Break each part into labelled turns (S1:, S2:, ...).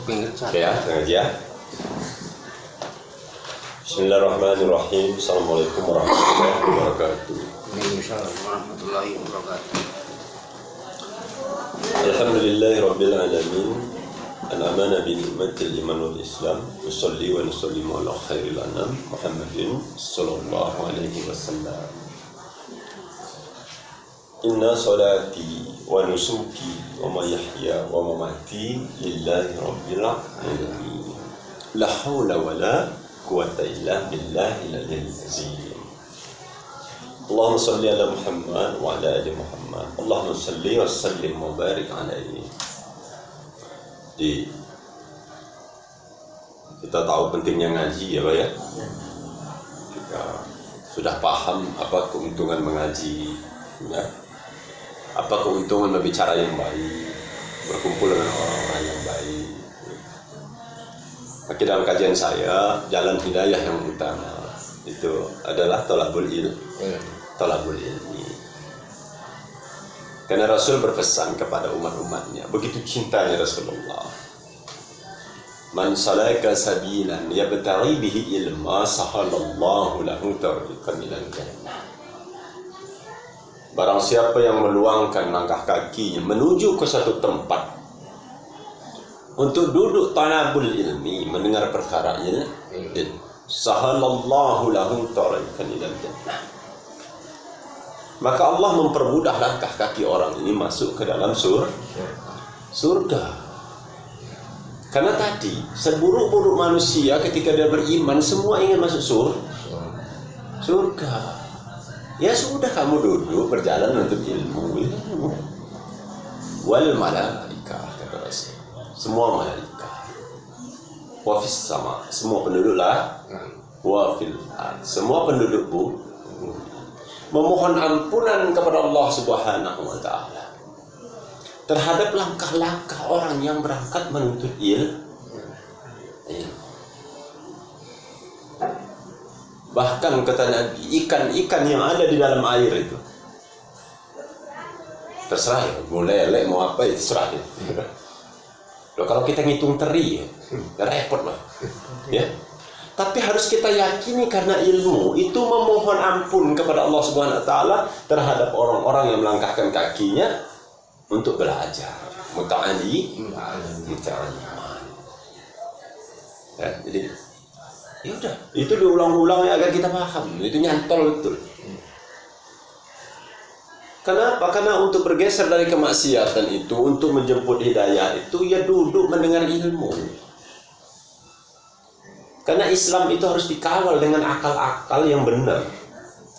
S1: Ya, sengaja ya. Bismillahirrahmanirrahim. Assalamualaikum warahmatullahi wabarakatuh.
S2: Waalaikumsalam warahmatullahi wabarakatuh.
S1: Alhamdulillahi rabbil alamin. An'amana bi ni'matil iman wal islam. Nusalli wa nusallimu ala khairil anam Muhammadin sallallahu alaihi wasallam. Inna salati wa nusuki wa mahyaya wa mamati lillahi rabbil alamin. La haula wa la quwwata illa billahi al-aliyyil azim. Allahumma salli ala Muhammad wa ala ali Muhammad. Allahumma salli wa sallim wa barik alaihi. Jadi kita tahu pentingnya ngaji ya Pak ya. Kita sudah paham apa keuntungan mengaji ya. Apa keuntungan berbicara yang baik, berkumpul dengan orang-orang yang baik. Maka dalam kajian saya, jalan hidayah yang utama itu adalah talabul ilmi. Karena Rasul berpesan kepada umat-umatnya, begitu cintanya Rasulullah. Man salaka sabilan yabtaghi bihi ilma sahalallahu lahu tariqan ilal jannah. Barang siapa yang meluangkan langkah kakinya menuju ke satu tempat untuk duduk talabul ilmi, mendengar perkara ilmu, sahalallahu lahu tariqan ilal jannah. Maka Allah mempermudah langkah kaki orang ini masuk ke dalam surga. Karena tadi seburuk-buruk manusia ketika dia beriman semua ingin masuk surga. Ya sudah, kamu duduk berjalan untuk ilmu. Wal malaika, kata Rasul. Semua malaika. Wa fis sama, semua penduduk lah. Wa fil ard, semua penduduk bumi memohon ampunan kepada Allah Subhanahu wa taala terhadap langkah-langkah orang yang berangkat menuntut ilmu. Bahkan kata Nabi, ikan-ikan yang ada di dalam air itu terserah ya, mau lele mau apa itu terserah ya. Loh, kalau kita ngitung teri ya, repot lah ya. Tapi harus kita yakini karena ilmu itu memohon ampun kepada Allah Subhanahu wa taala terhadap orang-orang yang melangkahkan kakinya untuk belajar. Muta'alliman. Ya, jadi ya udah, itu diulang-ulang ya agar kita paham. Itu nyantol betul. Kenapa? Karena untuk bergeser dari kemaksiatan itu, untuk menjemput hidayah itu, ya duduk mendengar ilmu. Karena Islam itu harus dikawal dengan akal-akal yang benar,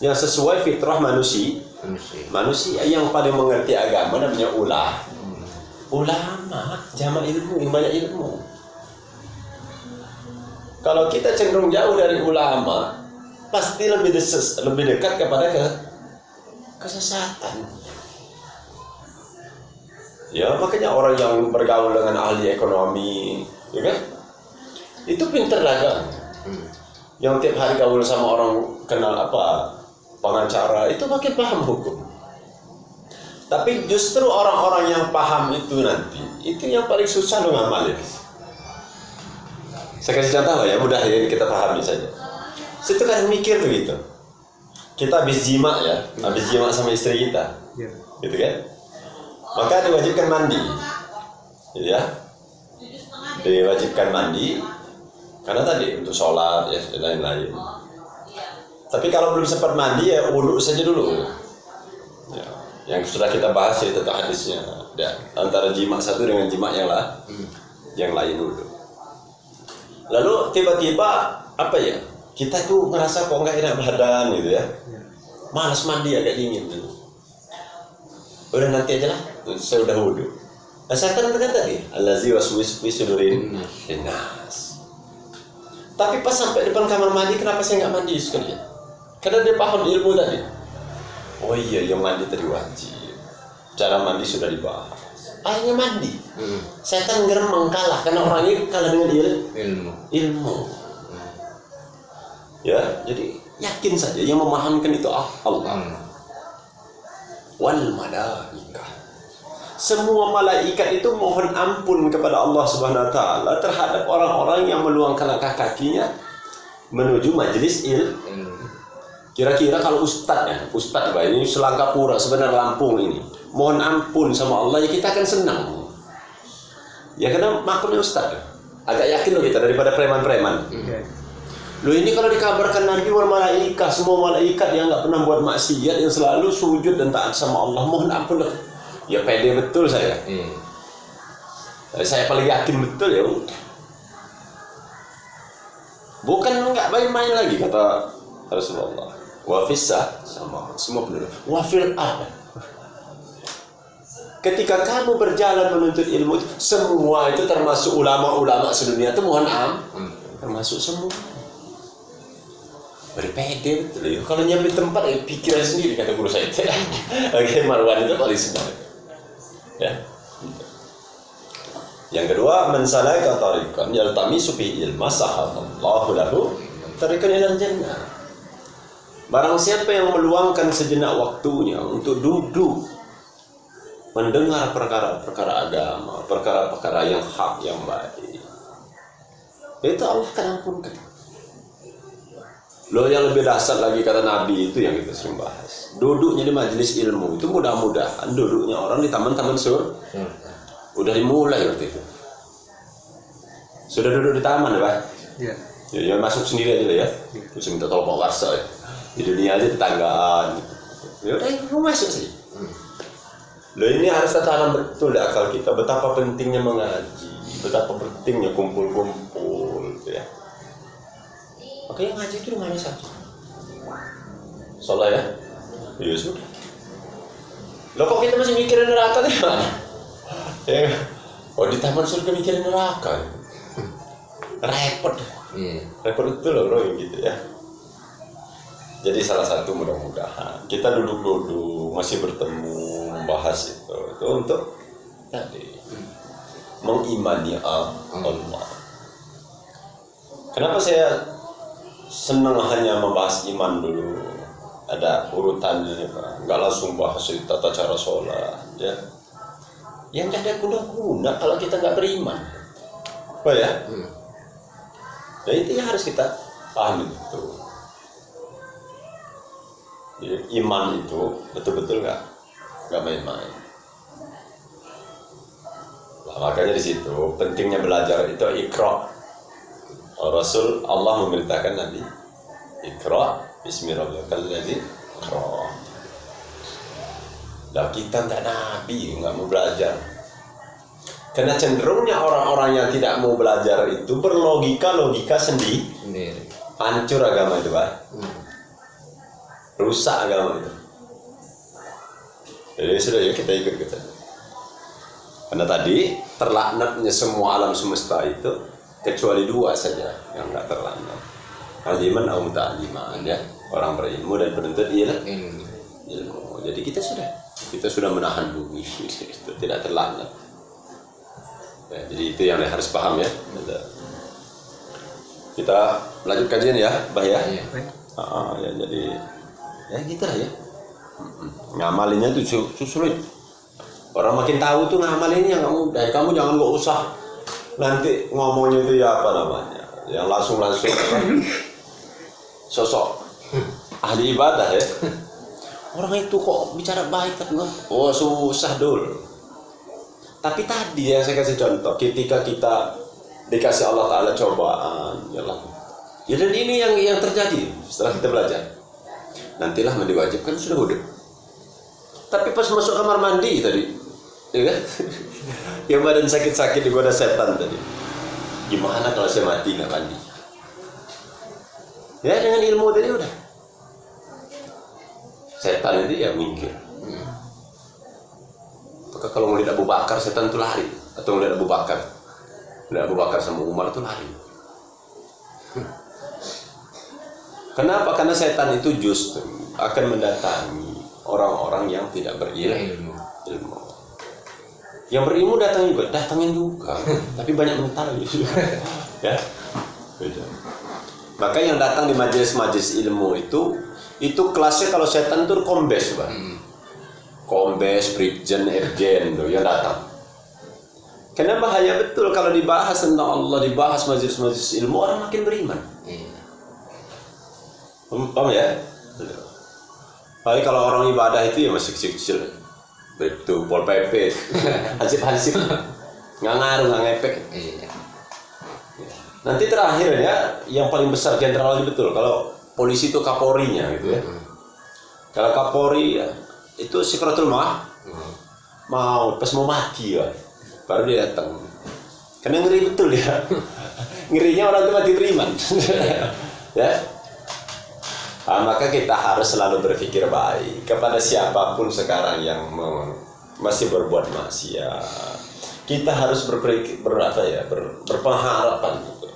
S1: yang sesuai fitrah manusia. Manusia yang paling mengerti agama namanya ulama, jama ilmu, yang banyak ilmu. Kalau kita cenderung jauh dari ulama, pasti lebih dekat kepada kesesatan. Ya, makanya orang yang bergaul dengan ahli ekonomi, ya kan? Itu pintar dagang. Yang tiap hari gaul sama orang kenal apa pengacara, itu makin paham hukum. Tapi justru orang-orang yang paham itu nanti, itu yang paling susah lo ngamalin. Saya kasih contoh ya, mudah ya kita pahami saja. Situ kan mikir tuh gitu. Kita habis jima ya, habis jima sama istri kita, gitu kan? Maka diwajibkan mandi, gitu ya. Diwajibkan mandi, karena tadi untuk sholat ya dan lain-lain. Tapi kalau belum sempat mandi ya wudu saja dulu. Ya, yang sudah kita bahas ya tentang hadisnya. Ya, antara jima satu dengan jima yang lain dulu. Lalu tiba-tiba apa ya? Kita tuh ngerasa kok nggak enak badan gitu ya. Malas mandi agak dingin gitu. Udah nanti aja lah, saya udah wudu. Nah, setan itu kan tadi, allazi waswis fi sudurin nas. Tapi pas sampai depan kamar mandi, kenapa saya nggak mandi sekalian? Karena dia paham ilmu tadi. Oh iya, yang mandi tadi wajib. Cara mandi sudah dibahas. Akhirnya mandi. Setan geremeng kalah karena orang ini kalah dengan ilmu. Ya, jadi yakin saja yang memahamkan itu Allah. Wal malaika. semua malaikat itu mohon ampun kepada Allah Subhanahu wa taala terhadap orang-orang yang meluangkan langkah kakinya menuju majelis ilmu. Kira-kira kalau ustadz ini Selangkapura sebenarnya Lampung ini mohon ampun sama Allah, ya kita akan senang. Ya karena makamnya ustadz. Agak yakin loh kita daripada preman-preman. Loh ini kalau dikabarkan nanti malaikat, semua malaikat yang nggak pernah buat maksiat, yang selalu sujud dan taat sama Allah, mohon ampun loh. Ya pede betul saya. Saya paling yakin betul ya. Bukan nggak main-main lagi kata Rasulullah. Wafisah sama semua penduduk. Wafil apa? Ketika kamu berjalan menuntut ilmu, semua itu termasuk ulama-ulama sedunia itu mohon ampun, termasuk semua. Berpede betul ya. Kalau nyampe tempat ya pikiran sendiri kata guru saya. Oke, Marwan itu paling senang. Ya. Yang kedua, mensalaka tariqan yaltamisu fi ilma sahalallahu lahu tariqan ilal jannah. Barang siapa yang meluangkan sejenak waktunya untuk duduk mendengar perkara-perkara agama, perkara-perkara yang hak, yang baik, itu Allah akan ampunkan. Loh yang lebih dahsyat lagi kata Nabi itu yang kita sering bahas. Duduknya di majelis ilmu itu mudah-mudahan duduknya orang di taman-taman surga. Udah dimulai waktu itu. Sudah duduk di taman ya Pak? Iya. Ya masuk sendiri aja lah ya. Terus minta tolong Pak Warsa ya. Di dunia aja tetanggaan. Ya udah mau masuk sih. Loh ini harus tertanam betul di akal kita betapa pentingnya mengaji, betapa pentingnya kumpul-kumpul gitu ya. Makanya ngaji itu dimana saja. Salah ya? Ya sudah. Loh kok kita masih mikirin neraka di mana? Ya, oh di taman surga mikirin neraka. Repot. Repot betul loh bro gitu ya. Jadi salah satu mudah-mudahan kita duduk-duduk masih bertemu membahas itu untuk tadi mengimani Allah. Kenapa saya senang hanya membahas iman dulu? Ada urutannya, nggak langsung bahas tata cara sholat, ya. Yang ada guna-guna kalau kita nggak beriman, apa ya? Nah itu yang harus kita pahami itu. Jadi, iman itu betul-betul nggak main-main. Nah, makanya di situ pentingnya belajar itu ikra. Rasul Allah memerintahkan Nabi ikra bismillahirrahmanirrahim. Lah kita nggak Nabi nggak mau belajar. Karena cenderungnya orang-orang yang tidak mau belajar itu berlogika sendiri. Hancur agama itu Pak. Rusak agama itu. Jadi sudah ya kita ikut kita. Karena tadi terlaknatnya semua alam semesta itu kecuali dua saja yang nggak terlaknat. Aliman atau muta'aliman ya, orang berilmu dan penuntut ilmu. Jadi kita sudah menahan bumi itu tidak terlaknat. Ya, jadi itu yang harus paham ya. Kita lanjut kajian ya, Bah ya. Ya jadi ya gitu lah ya. Ngamalinnya tuh sulit. Orang makin tahu tuh ngamalinnya nggak mudah. Kamu jangan nggak usah nanti ngomongnya itu ya apa namanya, yang langsung sosok ahli ibadah ya. Orang itu kok bicara baik tapi oh susah dul. Tapi tadi yang saya kasih contoh, ketika kita dikasih Allah Ta'ala cobaan, ya dan ini yang terjadi setelah kita belajar. Nantilah mandi wajib kan sudah udah. Tapi pas masuk kamar mandi tadi, ya kan? Yang badan sakit-sakit digoda setan tadi. Gimana kalau saya mati nggak mandi? Ya dengan ilmu tadi udah. Setan itu ya minggir. Maka kalau melihat Abu Bakar setan itu lari, atau melihat Abu Bakar sama Umar itu lari. Kenapa? Karena setan itu justru akan mendatangi orang-orang yang tidak berilmu. Yang berilmu datangin juga, tapi banyak mengetahui. Ya, beda. Maka yang datang di majelis-majelis ilmu itu kelasnya kalau setan itu kombes, Bang. kombes, brigjen, irjen tuh yang datang. Karena bahaya betul kalau dibahas tentang Allah, dibahas majelis-majelis ilmu, orang makin beriman. Paham ya? Paling kalau orang ibadah itu ya masih kecil-kecil. Betul, Pol PP, hansip-hansip, nggak ngaruh, nggak ngepek. Nanti terakhir ya, yang paling besar jenderal betul. Kalau polisi itu kaporinya gitu ya. Kalau kapori ya, itu Sikratul mau pas mau mati ya, baru dia datang. Karena ngeri betul ya, ngerinya orang itu mati beriman. Ya. Nah, maka kita harus selalu berpikir baik kepada siapapun sekarang yang masih berbuat maksiat. Kita harus berpengharapan gitu,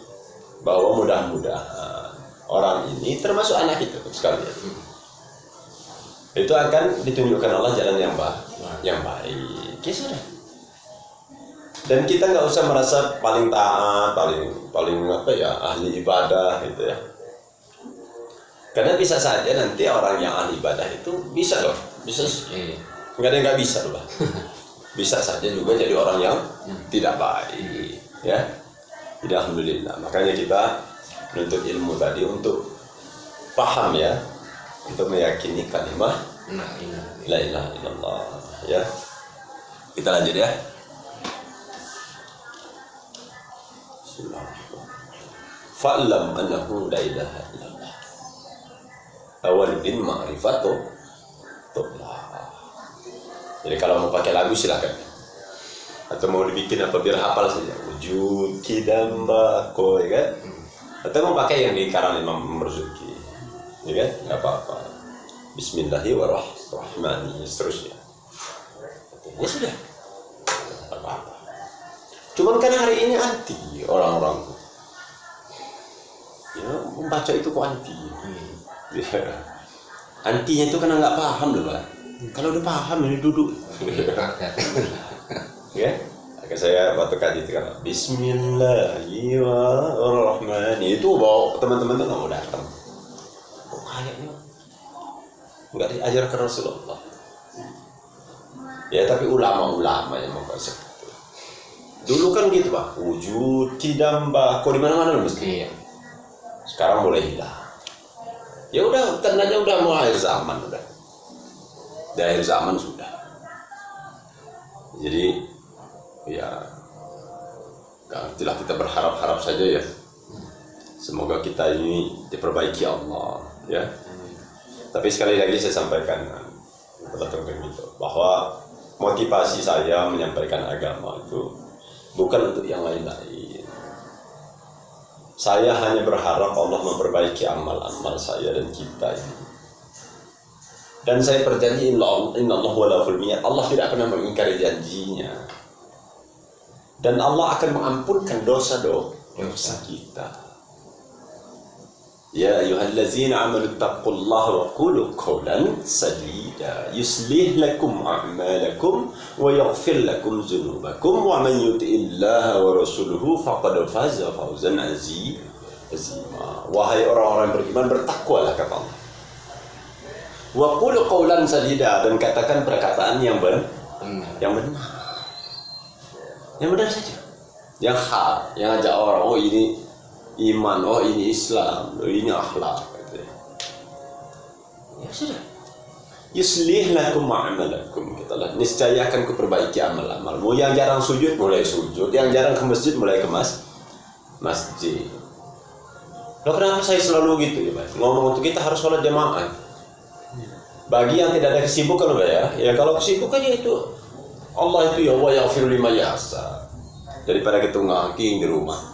S1: bahwa mudah-mudahan orang ini termasuk anak kita sekalian, itu akan ditunjukkan Allah jalan yang baik. Ya sudah. Dan kita nggak usah merasa paling taat, paling ahli ibadah gitu ya. Karena bisa saja nanti orang yang ahli ibadah itu bisa loh, bisa nggak ada yang nggak bisa loh, bisa saja juga jadi orang yang tidak baik, ya. Alhamdulillah. Makanya kita menuntut ilmu tadi untuk paham ya, untuk meyakini kalimat la ilaha illallah, ya. Kita lanjut ya. Fa'lam annahu la ilaha illallah. Awal bin ma'rifatu tublah. Jadi kalau mau pakai lagu silakan, atau mau dibikin apa biar hafal saja, wujud kidambako, ya kan? Atau mau pakai yang dikarang Imam Marzuki, ya kan? Nggak apa-apa. Bismillahirrahmanirrahim, seterusnya. Ya sudah, apa-apa. Cuman kan hari ini anti orang-orang, ya membaca itu kok anti. Ya. Antinya itu karena nggak paham loh, Pak. Kalau udah paham ini duduk. Ya, akan saya waktu kaji itu kan Bismillahirrahmanirrahim. Itu bawa teman-teman tuh nggak mau datang. Kok kayaknya nggak diajarkan Rasulullah. Ya tapi ulama-ulama yang mau konsep itu. Dulu kan gitu Pak, wujud kidambah, kok di mana-mana loh mesti. Sekarang mulai hilang. Ya udah, tandanya udah mau akhir zaman udah. Di akhir zaman sudah. Jadi ya tidak kita berharap-harap saja ya. Semoga kita ini diperbaiki Allah ya. Tapi sekali lagi saya sampaikan itu bahwa motivasi saya menyampaikan agama itu bukan untuk yang lain-lain. Saya hanya berharap Allah memperbaiki amal-amal saya dan kita ini. Dan saya berjanji innallaha walaful mi'ad. Allah tidak pernah mengingkari janjinya. Dan Allah akan mengampunkan dosa kita. Ya ayyuhallazina amanu taqullaha wa qulu qawlan sadida yuslih lakum a'malakum wa yaghfir lakum dzunubakum wa man yuti'illaha wa rasuluhu faqad faza fawzan azima. Wahai orang-orang beriman, bertakwalah kata Allah. Wa qulu qawlan sadida, dan katakan perkataan yang benar. Yang benar saja. Yang hak, yang ajak orang, oh ini iman, oh ini Islam, oh ini akhlak. Ya sudah. Yuslih lakum a'malakum, katalah, niscaya akan kuperbaiki amal-amalmu. Yang jarang sujud mulai sujud, yang jarang ke masjid mulai ke masjid. Loh kenapa saya selalu gitu ya, Mas? Ngomong untuk kita harus sholat jamaah. Bagi yang tidak ada kesibukan ya kalau kesibukannya itu Allah itu ya wa yaghfiru liman yasha. Daripada kita ngangking di rumah.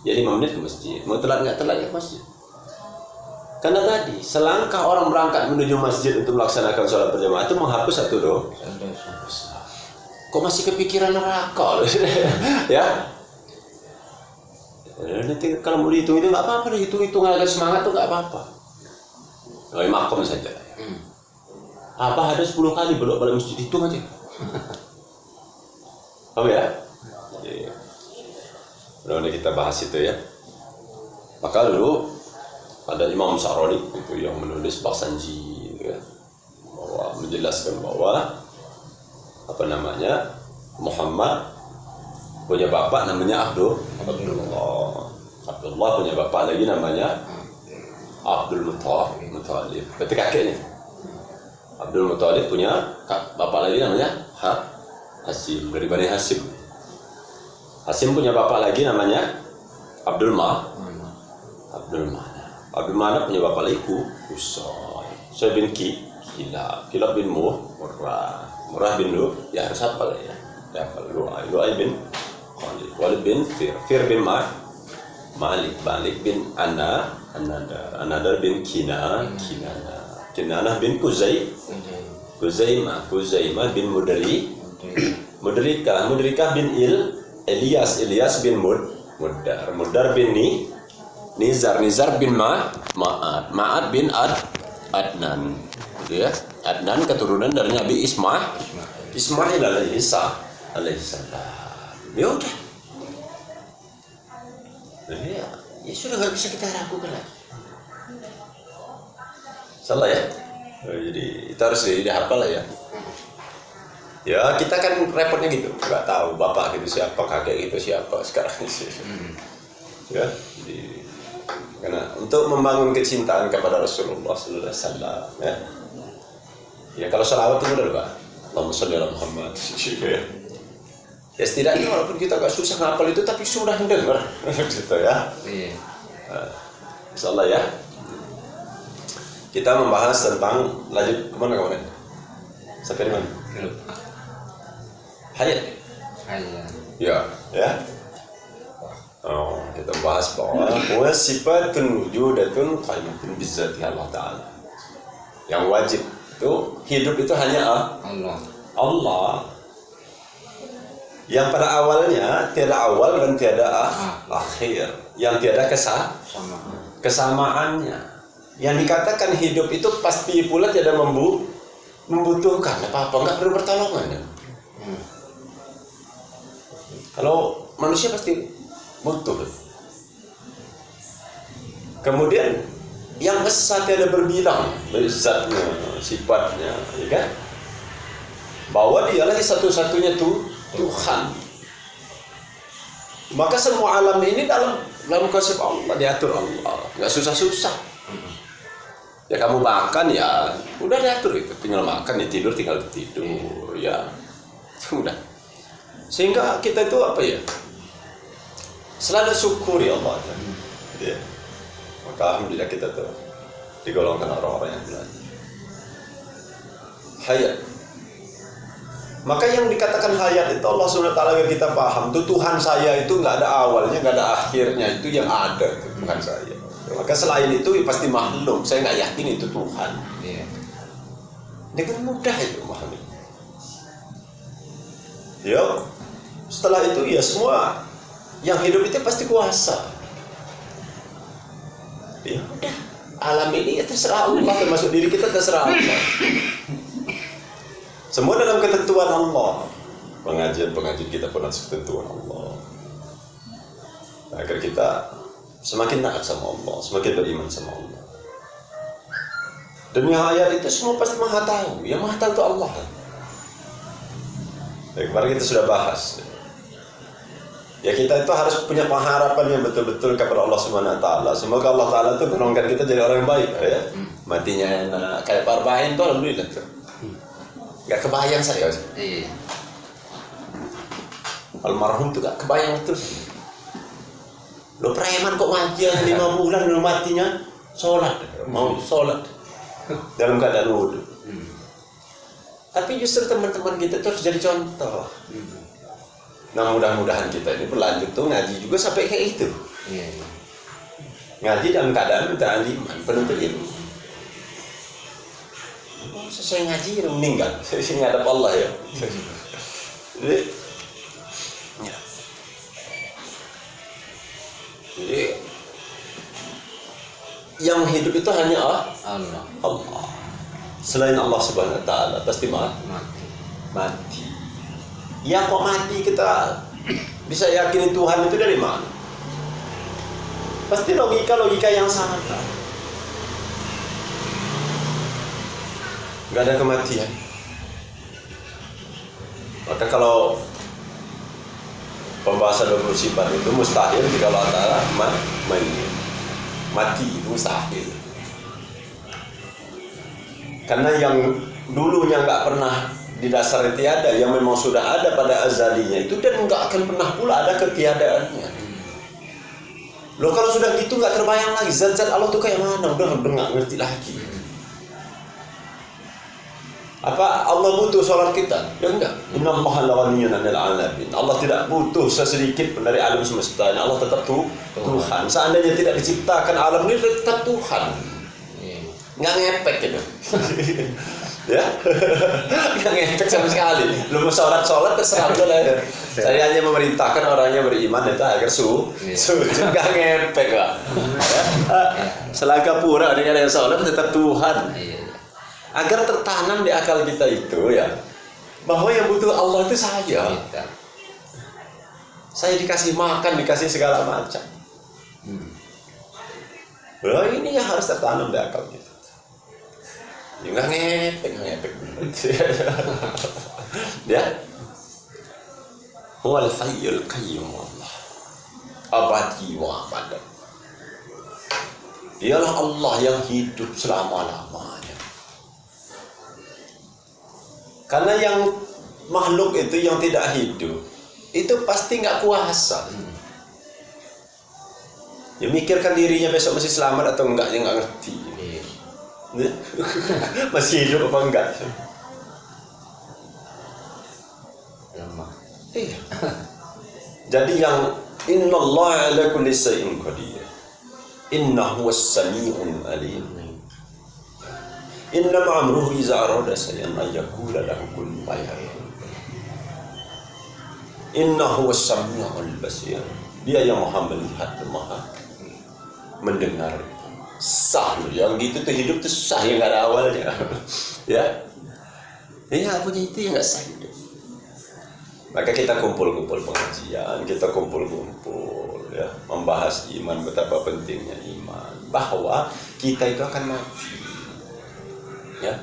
S1: Ya 5 menit ke masjid, mau telat nggak telat ya ke masjid. Karena tadi selangkah orang berangkat menuju masjid untuk melaksanakan sholat berjamaah itu menghapus satu dosa. Kok masih kepikiran neraka? Ya. Nanti kalau mau dihitung itu nggak apa-apa, hitung agak semangat tuh nggak apa-apa. Kalau makom saja. Apa ada 10 kali belok balik masjid, hitung aja. Paham ya? Jadi, udah kita bahas itu ya. Maka dulu ada Imam Sa'roni itu yang menulis Baksanji gitu ya, bahwa menjelaskan bahwa apa namanya, Muhammad punya bapak namanya Abdullah. Abdullah punya bapak lagi namanya Abdul Muttalib. Berarti kakeknya. Abdul Muttalib punya bapak lagi namanya Hasim, dari Bani Hasim. Hasim punya bapak lagi namanya Abdul Manaf. Abdul Manaf punya bapak lagi Qusay bin Kilab bin Murrah bin Lu'ay. Ya harus hafal ya. Hafal Lu'ay bin Khalid, Walid bin Fir bin Malik bin Anadar bin Kinanah bin Kuzaimah bin Mudrikah bin Ilyas bin Mudar bin Nizar bin Ma'ad bin Adnan, ya. Adnan keturunan dari Nabi Ismail alaihissalam. Ya udah, ya sudah, nggak bisa kita ragukan lagi. Salah ya. Jadi itu harus dihafal lah ya. Ya kita kan repotnya gitu, nggak tahu bapak gitu siapa, kakek gitu siapa sekarang sih. Ya, jadi karena untuk membangun kecintaan kepada Rasulullah Sallallahu Alaihi Wasallam, ya. Ya kalau salawat itu udah Pak, Allahumma sholli ala Muhammad. Ya setidaknya walaupun kita agak susah ngapal itu, tapi sudah dengar, gitu ya. Insyaallah ya. Kita membahas tentang, lanjut kemana? Sampai di mana? Hayat. Ya. Oh, kita bahas bahwa sifatun wujudatun qaimatun bizzati Allah Ta'ala. Yang wajib itu hidup itu hanya Allah. Yang pada awalnya tiada awal dan tiada akhir, yang tiada kesamaannya. Yang dikatakan hidup itu pasti pula tiada membutuhkan apa-apa, nggak perlu pertolongan. Ya? Kalau manusia pasti butuh. Kemudian yang besar tiada berbilang, zatnya, sifatnya, ya kan? Bahwa dialah satu-satunya Tuhan. Maka semua alam ini dalam konsep Allah, diatur Allah, nggak susah-susah. Ya kamu makan ya udah diatur itu, tinggal makan ya, tidur tinggal tidur ya sudah. Sehingga kita itu apa ya, selalu syukuri Allah ya. Maka alhamdulillah kita tuh digolongkan orang-orang yang belajar hayat. Maka yang dikatakan hayat itu Allah SWT agar kita paham tuh, Tuhan saya itu nggak ada awalnya, nggak ada akhirnya, itu yang ada itu Tuhan saya. Maka selain itu ya pasti makhluk, saya nggak yakin itu Tuhan. Dengan mudah itu memahami. Ya, setelah itu ya semua yang hidup itu pasti kuasa. Ya udah, alam ini ya terserah Allah, termasuk diri kita terserah Allah. Semua dalam ketentuan Allah. Pengajian kita pun atas ketentuan Allah. Agar kita semakin taat sama Allah, semakin beriman sama Allah. Dan yang ayat itu semua pasti maha tahu. Yang maha tahu itu Allah. Kemarin kita sudah bahas. Ya kita itu harus punya pengharapan yang betul-betul kepada Allah Subhanahu Wa Taala. Semoga Allah Taala itu golongkan kita jadi orang yang baik, ya. Matinya enak. Kayak Pak Arbain itu alhamdulillah tuh. Gak kebayang saya. Almarhum tuh gak kebayang terus. Lo preman kok mati 5 bulan lo matinya mau sholat dalam keadaan wudhu. Tapi justru teman-teman kita terus jadi contoh. Nah mudah-mudahan kita ini berlanjut tuh ngaji juga sampai kayak itu. Ngaji dalam keadaan minta iman, penuntut ilmu. Sesuai ngaji udah meninggal, saya ngadap Allah ya. Jadi yang hidup itu hanya Allah. Selain Allah Subhanahu Wa Taala pasti mati. Ya kok mati kita bisa yakini Tuhan itu dari mana? Pasti logika yang sangat lah. Gak ada kematian. Maka kalau pembahasan 20 sifat itu mustahil jika Allah Ta'ala mati, itu mustahil. Karena yang dulunya nggak pernah di dasar tiada, yang memang sudah ada pada azalinya itu, dan nggak akan pernah pula ada ketiadaannya. Loh kalau sudah gitu nggak terbayang lagi zat-zat Allah tuh kayak mana, udah nggak ngerti lagi. Apa Allah butuh sholat kita? Ya enggak. Innallaha laghaniyun 'anil 'alamin. Allah tidak butuh sesedikit pun dari alam semesta. Allah tetap Tuhan. Seandainya tidak diciptakan alam ini, tetap Tuhan. Nggak ngepek gitu. Ya, nggak ngepek sama sekali. Lu mau sholat terserah lu lah. Saya hanya memerintahkan orangnya beriman itu agar sujud, nggak ngepek lah. Selangkah pura dengan yang sholat tetap Tuhan. Agar tertanam di akal kita itu ya, bahwa yang butuh Allah itu saya. Saya dikasih makan, dikasih segala macam. Loh, ini yang harus tertanam di akal kita. Ya, nggak ngepek. Ya. Huwal hayyul qayyum Allah. Abadi wa abadan. Dialah Allah yang hidup selama-lamanya. Karena yang makhluk itu yang tidak hidup itu pasti nggak kuasa. Ya mikirkan dirinya besok masih selamat atau enggak, ya nggak ngerti. Masih hidup apa enggak? Iya. Jadi yang innallaha ala kulli syai'in qadir. Innahu was-sami'ul 'alim. Inna ma'amruhu iza arada sayan ayyakula lahu kun fayakun. Innahu was-sami'ul basir. Dia yang maha melihat dan maha mendengar. Sah loh, yang gitu tuh hidup tuh sah, yang gak ada awalnya. Ya. Ya punya itu yang gak sah hidup. Maka kita kumpul-kumpul pengajian, kita kumpul-kumpul ya, membahas iman, betapa pentingnya iman, bahwa kita itu akan mati. Ya,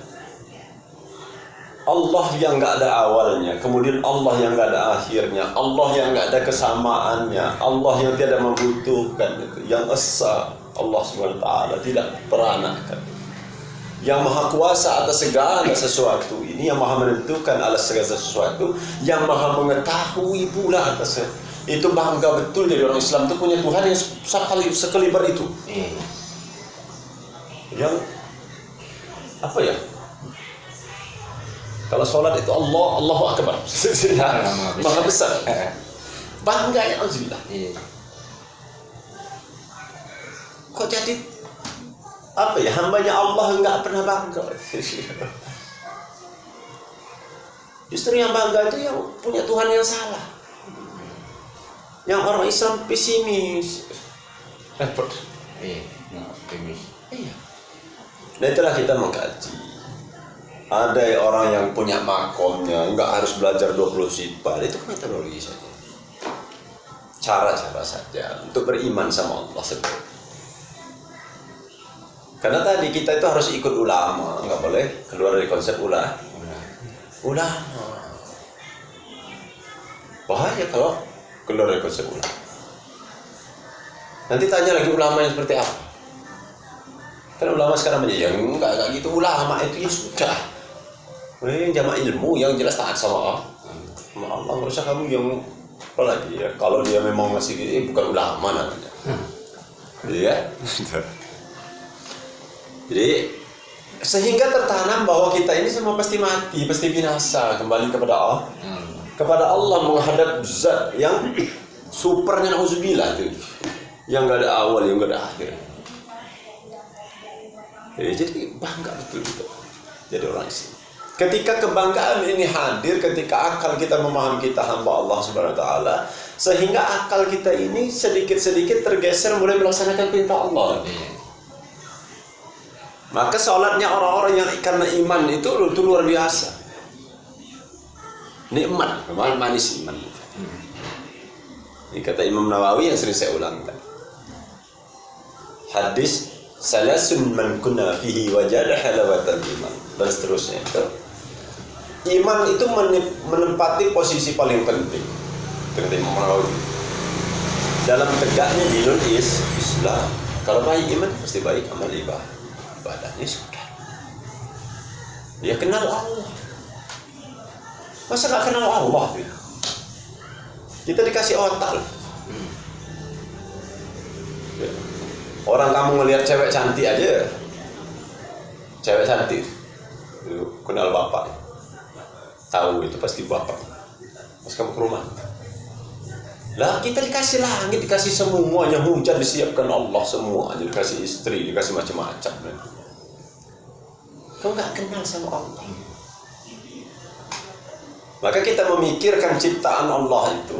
S1: Allah yang nggak ada awalnya, kemudian Allah yang nggak ada akhirnya, Allah yang nggak ada kesamaannya, Allah yang tidak membutuhkan itu, yang esa, Allah SWT tidak peranakan, yang maha kuasa atas segala sesuatu ini, yang maha menentukan atas segala sesuatu, yang maha mengetahui pula atas itu. Bangga betul jadi orang Islam itu punya Tuhan yang sekaliber itu. Yang apa ya? Kalau sholat itu Allahu Akbar, maha besar. Bangga ya alhamdulillah. Kok jadi apa ya, hambanya Allah nggak pernah bangga. Justru yang bangga itu yang punya Tuhan yang salah. Yang orang Islam pesimis. Repot. Iya. Nah itulah kita mengkaji. Ada orang yang punya makomnya, nggak harus belajar 20 sifat, itu metodologi saja. Cara-cara saja untuk beriman sama Allah sendiri. Karena tadi kita itu harus ikut ulama, nggak boleh keluar dari konsep ulama. Bahaya kalau keluar dari konsep ulama. Nanti tanya lagi ulama yang seperti apa. Kan ulama sekarang aja yang enggak gitu, ulama itu ya sudah. Yang jamaah ilmu yang jelas taat sama Allah, nggak usah kamu yang apa lagi ya. Kalau dia memang masih gitu, bukan ulama namanya. Ya. Jadi sehingga tertanam bahwa kita ini semua pasti mati, pasti binasa, kembali kepada Allah. Kepada Allah menghadap zat yang supernya nauzubillah itu. Yang enggak ada awal, yang enggak ada akhir. Jadi bangga betul gitu. Jadi orang Islam. Ketika kebanggaan ini hadir, ketika akal kita memahami kita hamba Allah Subhanahu wa taala, sehingga akal kita ini sedikit-sedikit tergeser mulai melaksanakan perintah Allah. Maka sholatnya orang-orang yang karena iman itu luar biasa. Nikmat, manis iman. Ini kata Imam Nawawi yang sering saya ulang. Hadis salasun man kunna fihi wajada halawatal iman, dan seterusnya itu. iman itu menempati posisi paling penting dalam tegaknya dinul Islam. Kalau baik iman pasti baik amal ibadahnya sudah. Dia kenal Allah. Masa nggak kenal Allah? Kita dikasih otak. Orang kamu ngelihat cewek cantik aja, cewek cantik, kenal bapak, tahu itu pasti bapak. Pas kamu ke rumah, lah kita dikasih langit, dikasih semuanya, hujan disiapkan Allah semuanya, dikasih istri, dikasih macam-macam. Kau nggak kenal sama Allah. Maka kita memikirkan ciptaan Allah itu,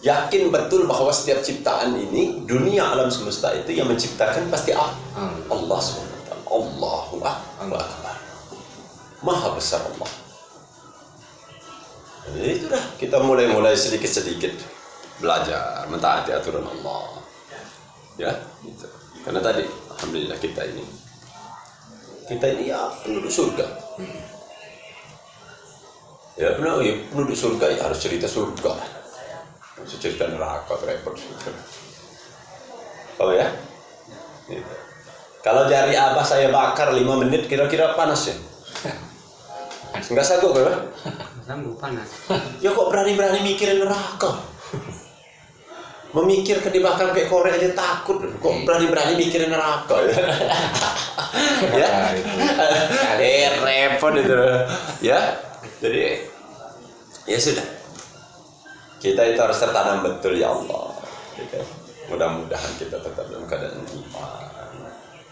S1: yakin betul bahwa setiap ciptaan ini, dunia alam semesta itu yang menciptakan pasti Allah SWT. Allahu Akbar. Maha besar Allah. Jadi itulah kita mulai sedikit-sedikit belajar mentaati aturan Allah. Ya, gitu. Karena tadi alhamdulillah kita ini ya penduduk surga. Ya penduduk surga ya harus cerita surga. Harus cerita neraka repot. Oh ya? Gitu. Kalau jari abah saya bakar 5 menit kira-kira panas ya? Enggak sanggup kan?
S2: Sanggup panas.
S1: Ya kok berani-berani mikirin neraka? Memikirkan dibakar kayak korek aja takut. Kok berani-berani mikirin neraka ya? Ya? Repot itu. Ya? Jadi ya sudah. Kita itu harus tertanam betul ya Allah. Ya, mudah-mudahan kita tetap dalam keadaan iman.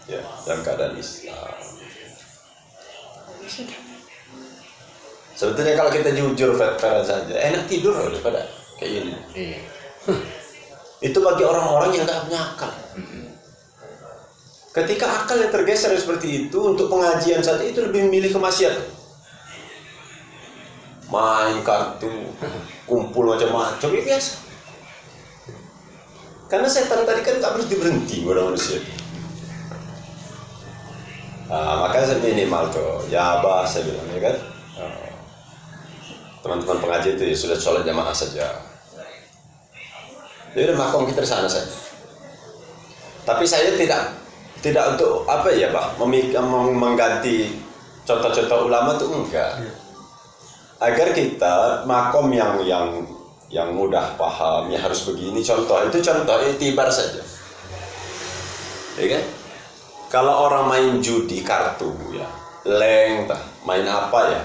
S1: Ya, dalam keadaan Islam. Sudah. Sebetulnya kalau kita jujur fair saja, enak tidur daripada kayak gini. Iya. Itu bagi orang-orang yang nggak punya akal. Ketika akal yang tergeser seperti itu, untuk pengajian saat itu lebih memilih kemaksiatan. Main kartu, kumpul macam-macam, ya biasa. Karena setan tadi kan nggak berhenti berhenti pada manusia. Makanya minimal tuh, ya abah saya bilang ya kan. Teman-teman pengaji itu ya sudah sholat jamaah saja. Jadi makom kita di sana saja. Tapi saya tidak untuk apa ya Pak, mengganti contoh-contoh ulama itu enggak. Agar kita makom yang mudah paham, ya harus begini contoh itibar saja. Ya kan? Kalau orang main judi kartu ya, leng, main apa ya?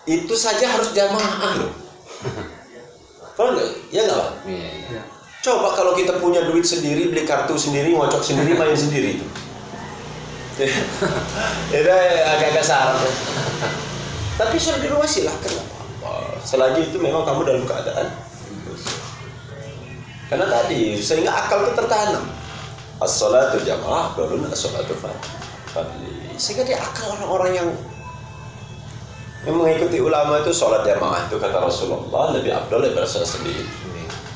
S1: Itu saja harus jamaah loh. Kalau enggak, ya enggak Pak? Iya. Coba kalau kita punya duit sendiri, beli kartu sendiri, ngocok sendiri, main sendiri itu. Itu agak-agak sarap ya. Tapi sudah di rumah silahkan apa-apa. Selagi itu memang kamu dalam keadaan. Karena tadi, sehingga akal itu tertanam. As-salatu jamaah, balun as-salatu fadli. Sehingga di akal orang-orang yang mengikuti ulama itu sholat jamaah itu kata Rasulullah lebih afdal daripada sholat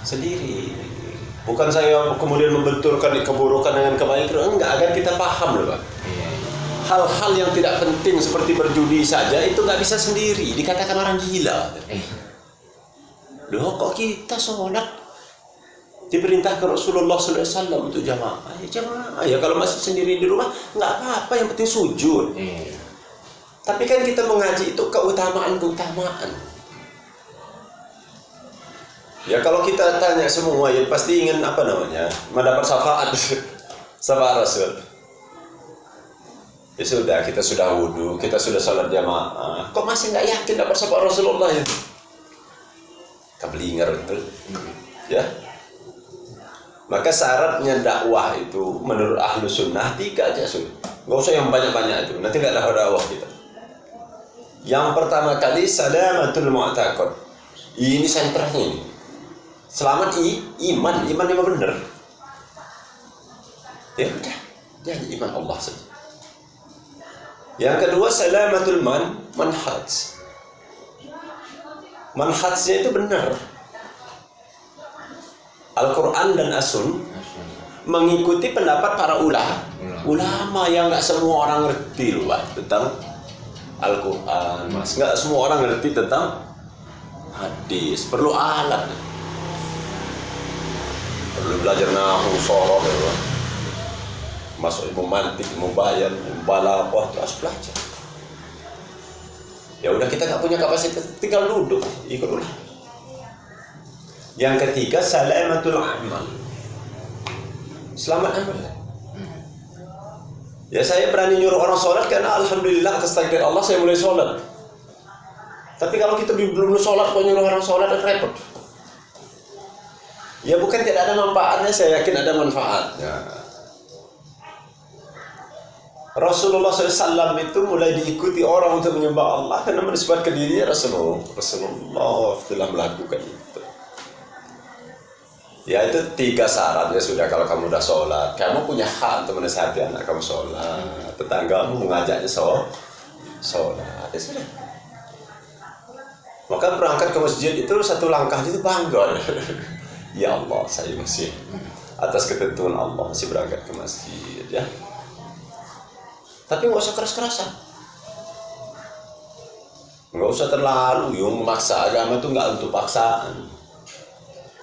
S1: sendiri. Bukan saya kemudian membenturkan keburukan dengan kebaikan, enggak, agar kita paham loh Pak. Hal-hal yang tidak penting seperti berjudi saja itu nggak bisa sendiri, dikatakan orang gila. Loh kok kita sholat diperintahkan Rasulullah SAW untuk jamaah? Ya kalau masih sendiri di rumah nggak apa-apa, yang penting sujud. Tapi kan kita mengaji itu keutamaan. Ya kalau kita tanya semua ya pasti ingin mendapat syafaat Rasul. Ya sudah, kita sudah wudhu, kita sudah sholat jamaah, kok masih nggak yakin dapat syafaat Rasulullah itu? Keblinger betul, ya. Maka syaratnya dakwah itu menurut ahlu sunnah 3 aja sudah. Nggak usah yang banyak-banyak itu, nanti nggak ada dakwah kita. Yang pertama kali salamatul mu'taqad. Ini senternya ini. Selamat iman yang benar. Ya udah, dia iman Allah saja. Yang kedua salamatul manhaj. Manhajnya itu benar. Al-Quran dan As-Sun mengikuti pendapat para ulama yang nggak semua orang ngerti loh Pak, tentang Al-Quran, mas. Nggak semua orang ngerti tentang hadis. Perlu alat. Perlu belajar nahu, sorof, ya. Masuk ilmu mantik, ilmu bayan, ilmu balaghah, harus belajar. Ya udah, kita nggak punya kapasitas, tinggal duduk, ikut ulah. Yang ketiga, salamatul amal. Selamat amal. Ya, saya berani nyuruh orang sholat karena alhamdulillah atas takdir Allah saya mulai sholat. Tapi kalau kita belum sholat kok nyuruh orang sholat, repot. Ya bukan tidak ada manfaatnya, saya yakin ada manfaatnya. Rasulullah SAW itu mulai diikuti orang untuk menyembah Allah karena menisbatkan dirinya Rasulullah telah melakukan itu. Ya itu 3 syarat ya sudah. Kalau kamu udah sholat, kamu punya hak untuk menasihati anak kamu sholat, tetanggamu mengajaknya sholat, ya sudah. Maka berangkat ke masjid itu satu langkah itu bangga. Ya Allah, saya masih atas ketentuan Allah masih berangkat ke masjid ya. Tapi nggak usah keras-kerasan, nggak usah terlalu yang memaksa. Agama itu nggak untuk paksaan.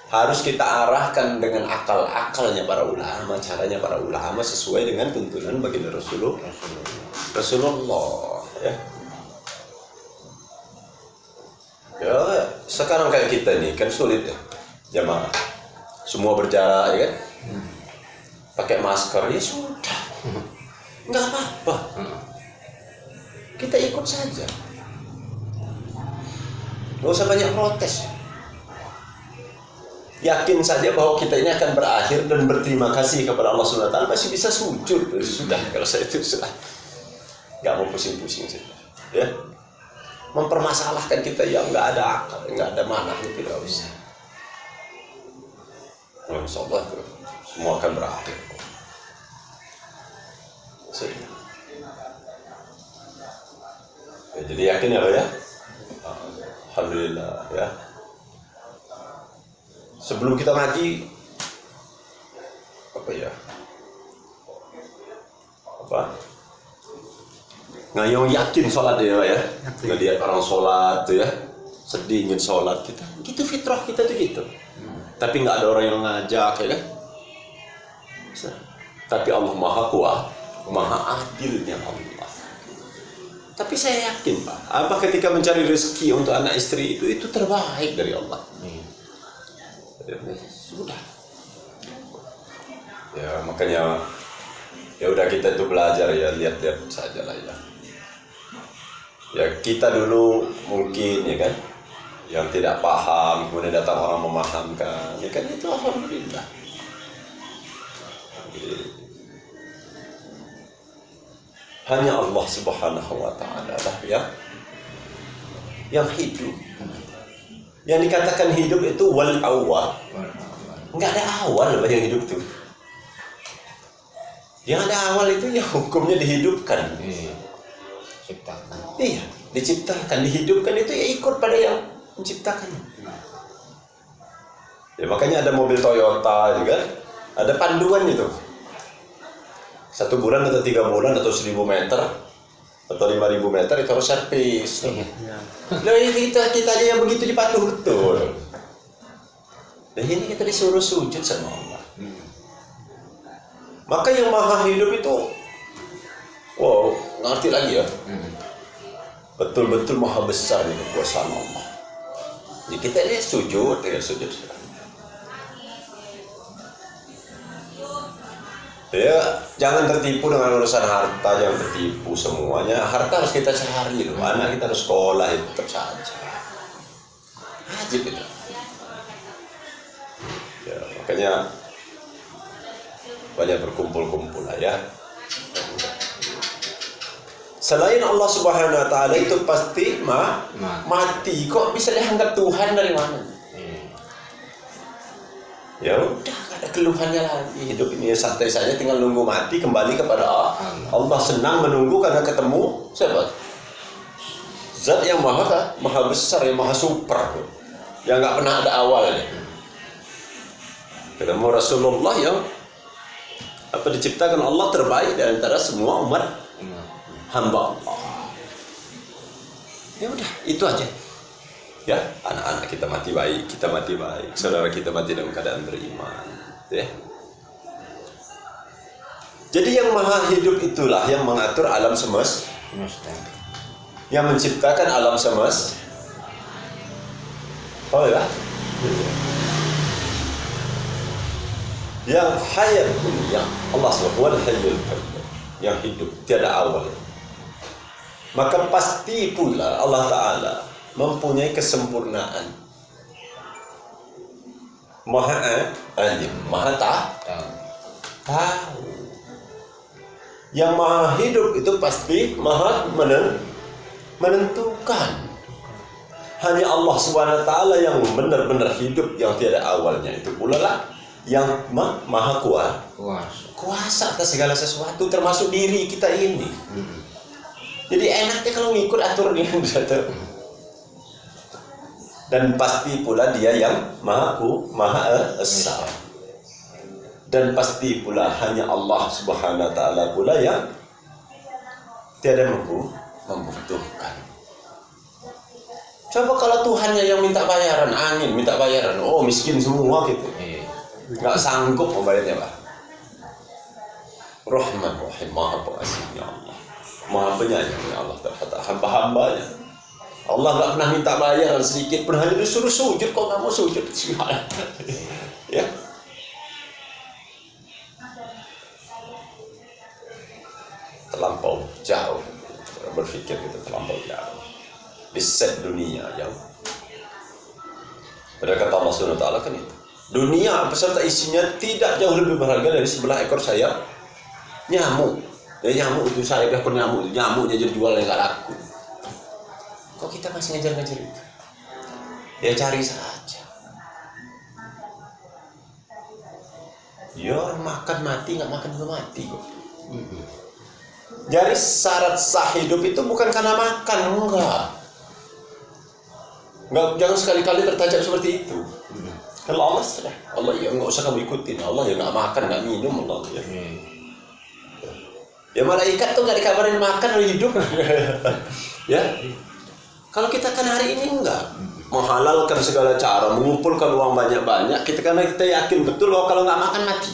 S1: Harus kita arahkan dengan akal-akalnya para ulama, caranya para ulama sesuai dengan tuntunan baginda Rasulullah ya. Ya sekarang kayak kita nih kan sulit ya jamaah, semua berjarak ya kan, pakai masker ya sudah, nggak apa-apa, kita ikut saja, nggak usah banyak protes. Yakin saja bahwa kita ini akan berakhir dan berterima kasih kepada Allah SWT, masih bisa sujud. Sudah, kalau saya itu sudah nggak mau pusing-pusing sudah. Ya, mempermasalahkan kita yang nggak ada akal, nggak ada manah, itu tidak usah. Insya Allah semua akan berakhir. Sudah. Ya, jadi yakin ya, ya. Alhamdulillah ya. Sebelum kita ngaji, ngayong yakin sholat ya, ngelihat orang sholat tuh ya, sedih ingin sholat kita, gitu fitrah kita tuh gitu. Tapi nggak ada orang yang ngajak ya kan. Tapi Allah Maha Kuat, Maha Adilnya Allah. Tapi saya yakin Pak, apa ketika mencari rezeki untuk anak istri itu terbaik dari Allah. Sudah ya, makanya ya udah kita itu belajar ya, lihat-lihat saja lah ya. Ya kita dulu mungkin ya kan yang tidak paham, kemudian datang orang memahamkan ya kan, itu alhamdulillah. Jadi, hanya Allah Subhanahu wa Ta'ala lah ya yang hidup. Yang dikatakan hidup itu wal awal. Nggak ada awal yang hidup itu. Yang ada awal itu ya hukumnya dihidupkan.
S2: Ciptakan.
S1: Iya, diciptakan, dihidupkan itu ya ikut pada yang menciptakannya. Ya makanya ada mobil Toyota juga, ada panduan itu. 1 bulan atau 3 bulan atau 1000 meter atau 5000 meter itu harus servis. Nah ini kita aja yang begitu dipatuh betul. Dan ini kita disuruh sujud sama Allah. Maka yang maha hidup itu, wow, ngerti lagi ya. Betul-betul maha besar nih kekuasaan Allah. Jadi kita ini sujud, ya sujud. Ya, jangan tertipu dengan urusan harta, jangan tertipu semuanya. Harta harus kita cari loh, anak kita harus sekolah itu tetap saja. Wajib itu. Ya, makanya banyak berkumpul-kumpul lah ya. Selain Allah Subhanahu wa Ta'ala itu pasti mati. Kok bisa dianggap Tuhan dari mana? Ya udah, gak ada keluhannya lagi. Hidup ini santai saja, tinggal nunggu mati, kembali kepada Allah. Senang menunggu karena ketemu siapa? Zat yang maha besar, yang maha super, yang nggak pernah ada awalnya. Ketemu Rasulullah yang diciptakan Allah terbaik dari antara semua umat hamba Allah. Ya udah, itu aja. Ya, anak-anak kita mati baik, saudara kita mati dalam keadaan beriman. Ya. Jadi yang maha hidup itulah yang mengatur alam semesta, yang menciptakan alam semesta. Oh ya. Yang hayat, yang Allah SWT yang hidup tiada awal. Maka pasti pula Allah Ta'ala mempunyai kesempurnaan. Maha alim, maha tahu. Yang maha hidup itu pasti maha menentukan. Hanya Allah Subhanahu wa Ta'ala yang benar-benar hidup, yang tiada awalnya. Itu pula lah yang maha kuasa atas segala sesuatu, termasuk diri kita ini. Jadi enaknya kalau ngikut aturan yang satu. Dan pasti pula dia yang maha esa. Dan pasti pula hanya Allah Subhanahu wa Ta'ala pula yang tiada membutuhkan. Coba kalau Tuhannya yang minta bayaran, angin minta bayaran, oh miskin semua gitu. Nggak sanggup membayarnya, Pak. Rahman Rahim, Maha Pengasih ya Allah, Maha Penyayang ya Allah terhadap hamba-hambanya. Allah nggak pernah minta bayaran sedikit pun, hanya disuruh sujud, kok nggak mau sujud. Ya. Terlampau jauh berpikir kita, terlampau jauh di set dunia yang pada kata Allah Subhanahu wa Ta'ala kan itu. Dunia beserta isinya tidak jauh lebih berharga dari sebelah ekor sayap nyamuk. Dari nyamuk itu, sayap ekor nyamuk, nyamuknya jadi jual yang gak laku. Kok kita masih ngejar-ngejar itu? Ya cari saja. Ya makan mati, nggak makan juga mati kok. Jadi syarat sah hidup itu bukan karena makan, enggak. Jangan sekali-kali tertajam seperti itu. Kalau Allah sudah, Allah ya nggak usah kamu ikutin. Allah ya nggak makan, nggak minum, Allah ya. Ya malaikat tuh nggak dikabarin makan atau hidup. Ya. Kalau kita kan hari ini enggak menghalalkan segala cara, mengumpulkan uang banyak-banyak. Karena kita yakin betul bahwa kalau nggak makan mati.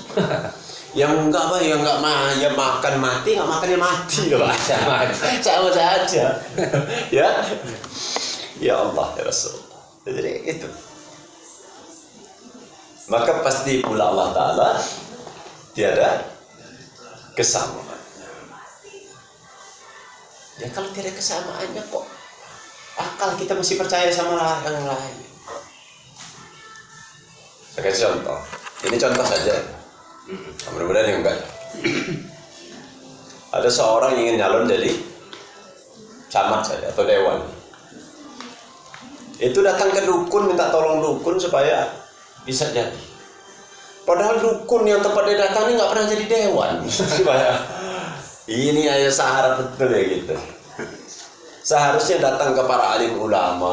S1: Yang enggak apa, yang nggak ya makan mati, nggak makan ya mati loh. Sama saja. Ya. Ya Allah ya Rasulullah. Jadi itu. Maka pasti pula Allah Ta'ala tiada kesamaan. Ya kalau tiada kesamaannya kok akal kita masih percaya sama yang lain. Saya kasih contoh. Ini contoh saja. Mudah-mudahan yang enggak. Ada seorang yang ingin nyalon jadi camat saja atau dewan. Itu datang ke dukun, minta tolong dukun supaya bisa jadi. Padahal dukun yang tempat dia datang ini nggak pernah jadi dewan. Supaya ini aja syarat betul ya gitu. Seharusnya datang ke para alim ulama.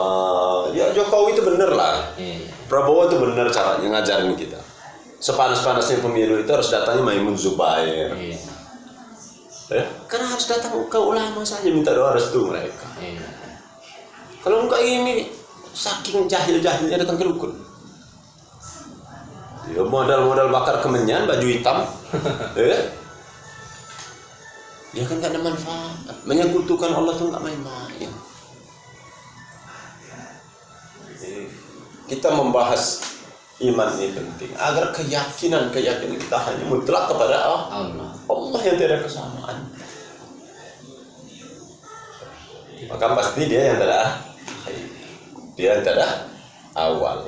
S1: Ya Jokowi itu bener lah. Prabowo itu bener caranya ngajarin kita. Sepanas-panasnya pemilu itu harus datangnya Maimun Zubair. Ya, karena harus datang ke ulama saja minta doa restu mereka. Kalau enggak ini saking jahil-jahilnya datang ke dukun. Ya modal-modal bakar kemenyan, baju hitam. Dia kan gak ada manfaat. Menyekutukan Allah tuh gak main-main. Kita membahas iman ini penting agar keyakinan kita hanya mutlak kepada Allah. Allah yang tidak kesamaan. Maka pasti dia yang tidak awal.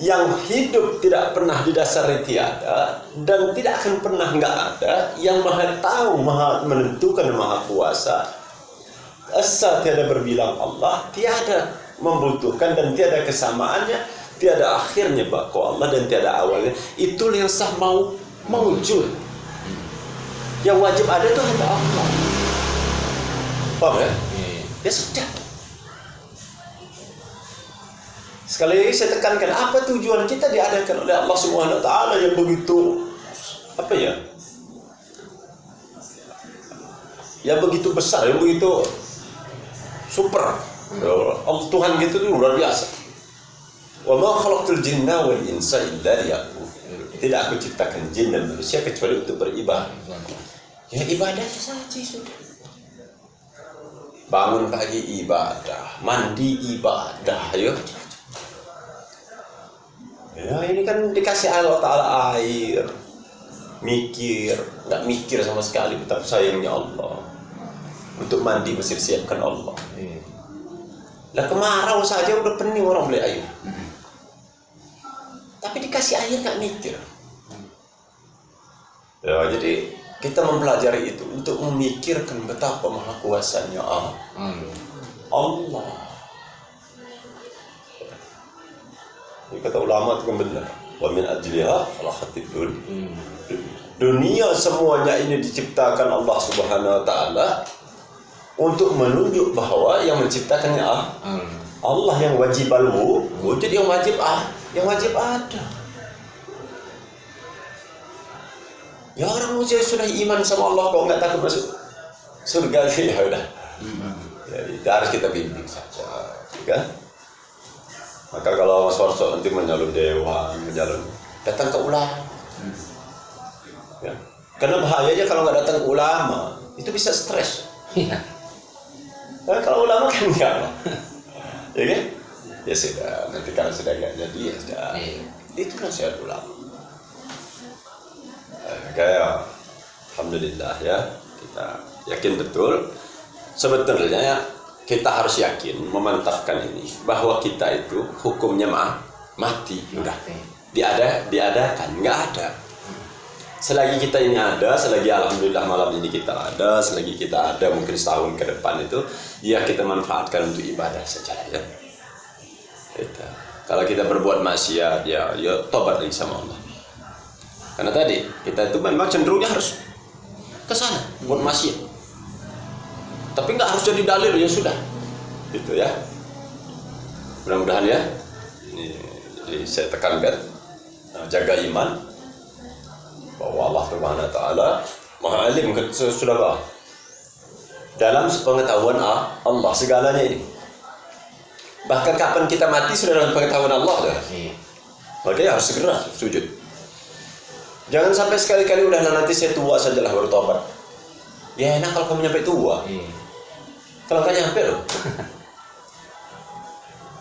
S1: Yang hidup tidak pernah didasari tiada dan tidak akan pernah nggak ada, yang maha tahu, maha menentukan, maha kuasa. Esa tiada berbilang Allah, tiada membutuhkan dan tiada kesamaannya, tiada akhirnya bako Allah dan tiada awalnya. Itulah yang sah mewujud. Yang wajib ada itu hanya Allah. Paham ya? Ya sudah. Sekali lagi saya tekankan, apa tujuan kita diadakan oleh Allah Subhanahu wa Ta'ala yang begitu apa ya? Yang begitu besar, yang begitu super. Allah Tuhan gitu tuh luar biasa. Wa ma khalaqtul jinna wal insa illa liya'budun. Tidak aku ciptakan jin dan manusia kecuali untuk beribadah. Ya ibadah saja sudah. Bangun pagi ibadah, mandi ibadah, ya. Ya ini kan dikasih Allah Ta'ala air, mikir, nggak mikir sama sekali betapa sayangnya Allah. Untuk mandi mesti disiapkan Allah. Lah kemarau saja udah pening orang beli air. Tapi dikasih air nggak mikir. Ya jadi kita mempelajari itu untuk memikirkan betapa maha kuasanya Allah. Ini kata ulama itu kan benar. Wa min ajliha khalaqatid dunia semuanya ini diciptakan Allah Subhanahu wa taala untuk menunjuk bahwa yang menciptakannya Allah yang wajib wujud, yang wajib ada. Ya orang sudah iman sama Allah kok nggak takut masuk surga ya udah. Jadi harus kita bimbing saja, kan? Maka kalau Mas Warso nanti menyalur dewa, datang ke ulama. Ya. Karena bahayanya kalau nggak datang ke ulama itu bisa stres. Nah, kalau ulama kan enggak, ya kan? Ya sudah, nanti kalau sudah nggak jadi ya sudah. Itu nasihat ulama. Kayak alhamdulillah ya, kita yakin betul sebetulnya kita harus yakin memantapkan ini bahwa kita itu hukumnya mati udah diadakan nggak ada. Selagi kita ini ada, selagi alhamdulillah malam ini kita ada, selagi kita ada mungkin setahun ke depan itu ya kita manfaatkan untuk ibadah saja ya. Kalau kita berbuat maksiat ya tobat lagi sama Allah. Karena tadi kita itu memang cenderungnya harus ke sana buat maksiat. Tapi nggak harus jadi dalil ya sudah. Gitu ya. Mudah-mudahan ya. Jadi saya tekankan jaga iman bahwa Allah Subhanahu wa taala Maha Alim sudah bah. Dalam pengetahuan Allah segalanya ini. Bahkan kapan kita mati sudah dalam pengetahuan Allah dah. Makanya harus segera sujud. Jangan sampai sekali-kali udah nanti saya tua sajalah baru tobat. Ya enak kalau kamu nyampe tua. Kalau nggak nyampe loh.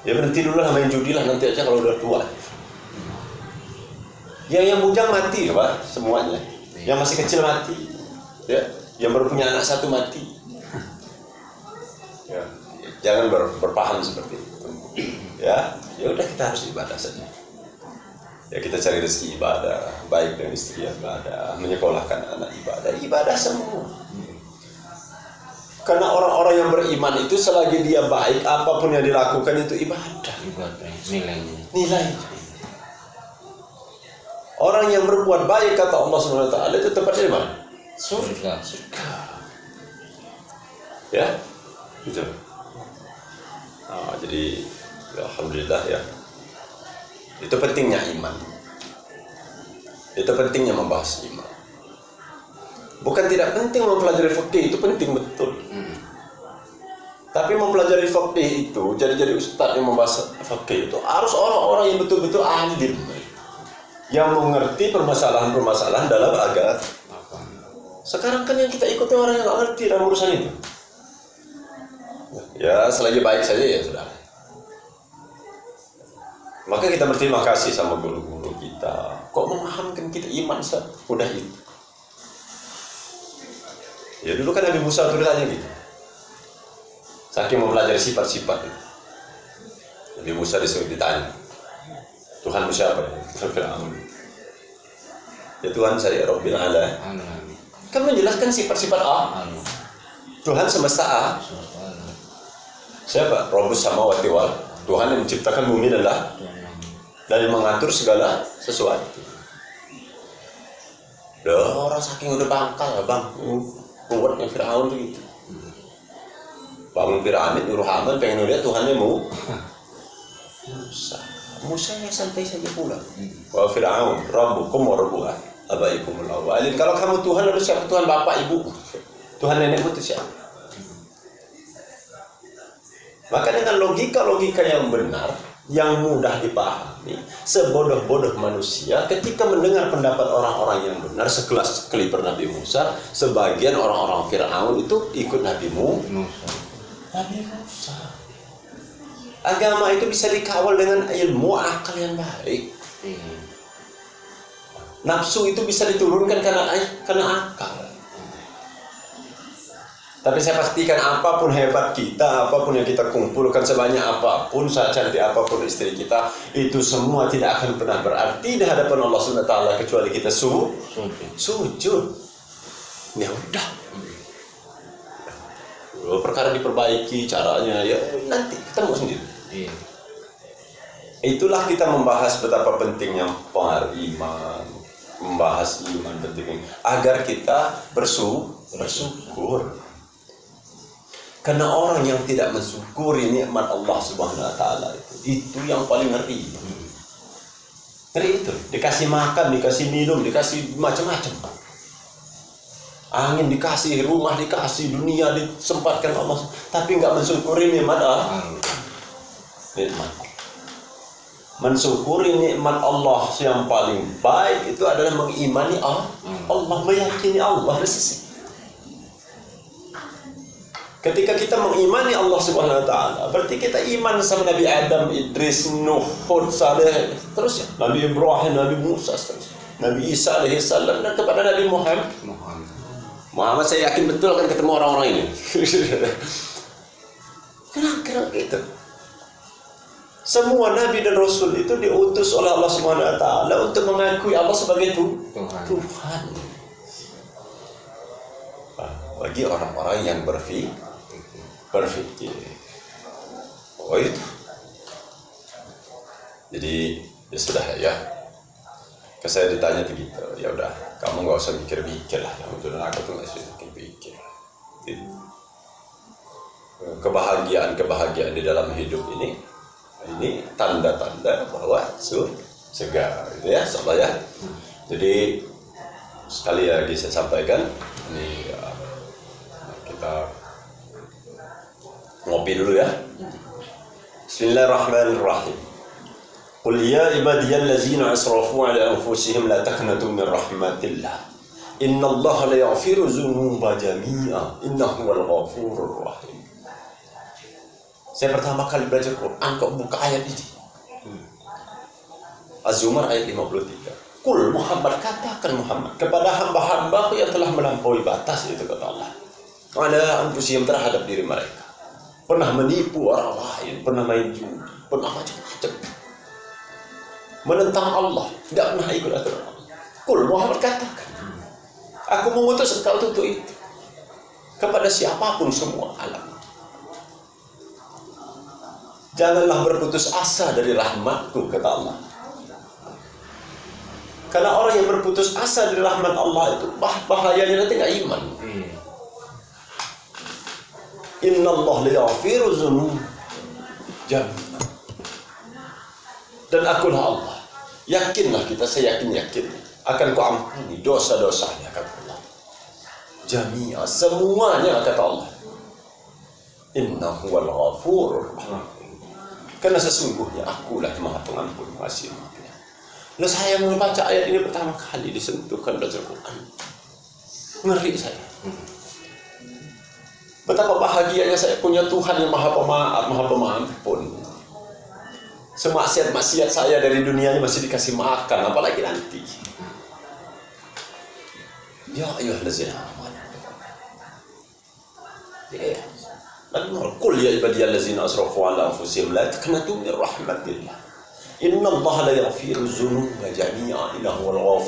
S1: Ya berhenti dulu lah main judi lah nanti aja kalau udah tua. Ya yang bujang mati Pak semuanya. Yang masih kecil mati. Ya, yang baru punya anak satu mati. Ya, jangan berpaham seperti itu. Ya udah kita harus ibadah saja. Ya kita cari rezeki ibadah, baik dengan istri ibadah, menyekolahkan anak ibadah semua. Karena orang-orang yang beriman itu selagi dia baik, apapun yang dilakukan itu ibadah. Nilainya. Orang yang berbuat baik kata Allah SWT itu tempatnya di mana? Surga. Ya, gitu. Jadi ya, alhamdulillah ya. Itu pentingnya iman. Itu pentingnya membahas iman. Bukan tidak penting mempelajari fikih, itu penting betul. Tapi mempelajari fikih itu, jadi ustaz yang membahas fikih itu harus orang-orang yang betul-betul alim, yang mengerti permasalahan-permasalahan dalam agama. Sekarang kan yang kita ikuti orang yang nggak ngerti dalam urusan itu. Ya selagi baik saja ya sudah. Maka kita berterima kasih sama guru-guru kita. Kok memahamkan kita iman udah itu. Ya dulu kan Nabi Musa tulisannya gitu. Saking mempelajari sifat-sifat itu. Nabi Musa disuruh ditanya, Tuhanmu siapa? Fir'aun. Ya Tuhan saya Rabbil Alamin. Kan menjelaskan sifat-sifat Tuhan semesta Siapa? Rabbus samawati wal. Tuhan yang menciptakan bumi dan yang mengatur segala sesuatu. Orang saking udah bangkal bang, kuatnya Fir'aun tuh gitu. Bangun piramid, nyuruh Haman pengen lihat Tuhannya Musa ya santai saja pulang. Wa Fir'aun, Rabbukum wa Rabbu abaikumul awwalin. Kalau kamu Tuhan, lalu siapa Tuhan bapak ibu? Tuhan nenekmu itu siapa? Maka dengan logika-logika yang benar, yang mudah dipahami, sebodoh-bodoh manusia ketika mendengar pendapat orang-orang yang benar sekelas kaliber Nabi Musa, sebagian orang-orang Fir'aun itu ikut Nabi Musa. Agama itu bisa dikawal dengan ilmu akal yang baik. Nafsu itu bisa diturunkan karena akal. Tapi saya pastikan apapun hebat kita, apapun yang kita kumpulkan, sebanyak apapun, secantik apapun istri kita, itu semua tidak akan pernah berarti di hadapan Allah Subhanahu wa taala kecuali kita sujud. Ya udah. Perkara diperbaiki caranya ya nanti ketemu sendiri. Itulah kita membahas betapa pentingnya pengaruh iman, membahas iman penting agar kita bersyukur. Karena orang yang tidak mensyukuri nikmat Allah Subhanahu wa taala itu yang paling ngeri. Ngeri itu, dikasih makan, dikasih minum, dikasih macam-macam. Angin dikasih, rumah dikasih, dunia disempatkan Allah, tapi nggak mensyukuri nikmat nikmat. Mensyukuri nikmat Allah yang paling baik itu adalah mengimani Allah, meyakini Allah sisi. Ketika kita mengimani Allah Subhanahu wa taala, berarti kita iman sama Nabi Adam, Idris, Nuh, Hud, Saleh, terus ya, Nabi Ibrahim, Nabi Musa, Nabi Isa alaihi salam, dan kepada Nabi Muhammad saya yakin betul akan ketemu orang-orang ini. Kenapa gitu? Semua nabi dan rasul itu diutus oleh Allah Subhanahu wa taala untuk mengakui Allah sebagai Tuhan. Bagi orang-orang yang berfikir. Oh itu. Jadi ya sudah ya. Saya ditanya begitu. Ya udah, kamu nggak usah mikir-mikir lah. Kebetulan aku tuh nggak usah mikir-mikir. Kebahagiaan di dalam hidup ini tanda-tanda bahwa surga, gitu ya, insyaallah ya. Jadi sekali lagi saya sampaikan ini kita ngopi dulu ya. Bismillahirrahmanirrahim. Qul ya ibadiyallazina asrafu ala anfusihim la taqnatu min rahmatillah. Innallaha la yaghfiru dzunuba jami'a innahu huwal ghafurur rahim. Saya pertama kali belajar Quran kok buka ayat ini. Az-Zumar ayat 53. Qul Muhammad, katakan Muhammad kepada hamba-hambaku yang telah melampaui batas, itu kata Allah. Ala anfusihim, terhadap diri mereka. Pernah menipu orang lain, pernah main judi, pernah macam-macam. Menentang Allah, tidak pernah ikut aturan Allah. Qul Muhammad, katakan, aku mengutus engkau untuk itu kepada siapapun semua alam. Janganlah berputus asa dari rahmatku, kata Allah. Karena orang yang berputus asa dari rahmat Allah itu bahayanya nanti nggak iman. Innallaha la yaghfiru dzunub jami'a. Dan akulah Allah. Yakinlah kita, saya yakin akan kuampuni dosa-dosanya, kata Allah. Jami'a, semuanya, kata Allah. Innahu wal ghafurur rahim. Karena sesungguhnya akulah Maha Pengampun, Masih Maha. Nah, saya membaca ayat ini pertama kali disentuhkan belajar Quran. Ngeri saya. Betapa bahagianya saya punya Tuhan yang Maha Pemaaf, Maha Pengampun. Semaksiat-maksiat saya dari dunianya masih dikasih makan, apalagi nanti. Ya ayyuhallazina amanu. Ya. Qul ya ibadiyallazina asrafu ala anfusihim la taqnatu min rahmatillah. Innallaha la yaghfiru dzunuba jami'a innahu huwal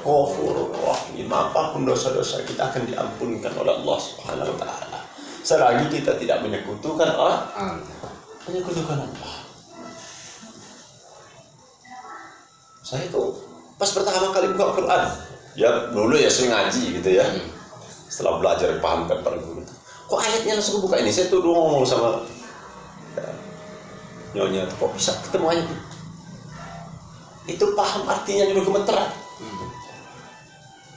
S1: ghafurur rahim. Apapun dosa-dosa kita akan diampunkan oleh Allah Subhanahu wa taala. Selagi kita tidak menyekutukan Allah. Saya tuh pas pertama kali buka Quran, ya dulu ya sering ngaji gitu ya. Setelah belajar pahamkan para guru. Kok ayatnya langsung buka ini? Saya tuh dulu ngomong sama nyonya, kok bisa ketemu ayat itu? Itu paham artinya dulu gemeteran.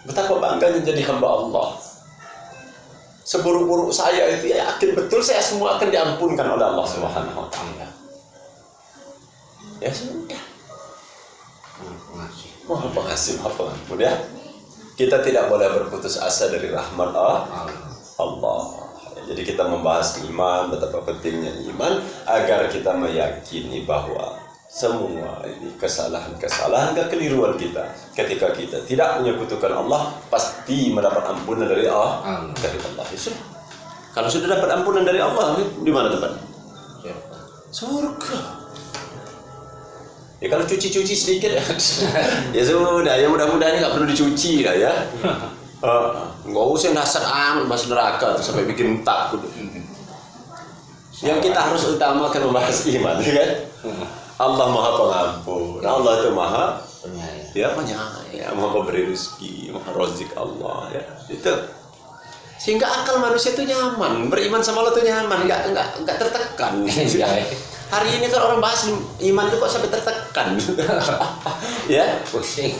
S1: Betapa bangganya jadi hamba Allah. seburuk-buruk saya itu ya yakin betul saya semua akan diampunkan oleh Allah Subhanahu wa taala. Ya sudah. Maha pengasih, maha pengampun ya. Kita tidak boleh berputus asa dari rahmat Allah. Jadi kita membahas iman, betapa pentingnya iman agar kita meyakini bahwa semua ini kesalahan-kesalahan, kekeliruan kita ketika kita tidak menyekutukan Allah pasti mendapat ampunan dari Allah. Kalau sudah dapat ampunan dari Allah, di mana tempatnya? Surga. Ya kalau cuci-cuci sedikit ya sudah, ya mudah-mudahan nggak perlu dicuci lah ya. Nggak usah dasar amat masuk neraka tuh, sampai bikin takut. Yang kita harus utamakan membahas iman, ya kan? Allah Maha Pengampun, Allah itu Maha Penyayang, Maha Pemberi rezeki, Maha Razik Allah, ya. Itu. Sehingga akal manusia itu nyaman, beriman sama Allah itu nyaman, nggak tertekan. Hari ini kan orang bahas iman itu kok sampai tertekan, ya? Pusing.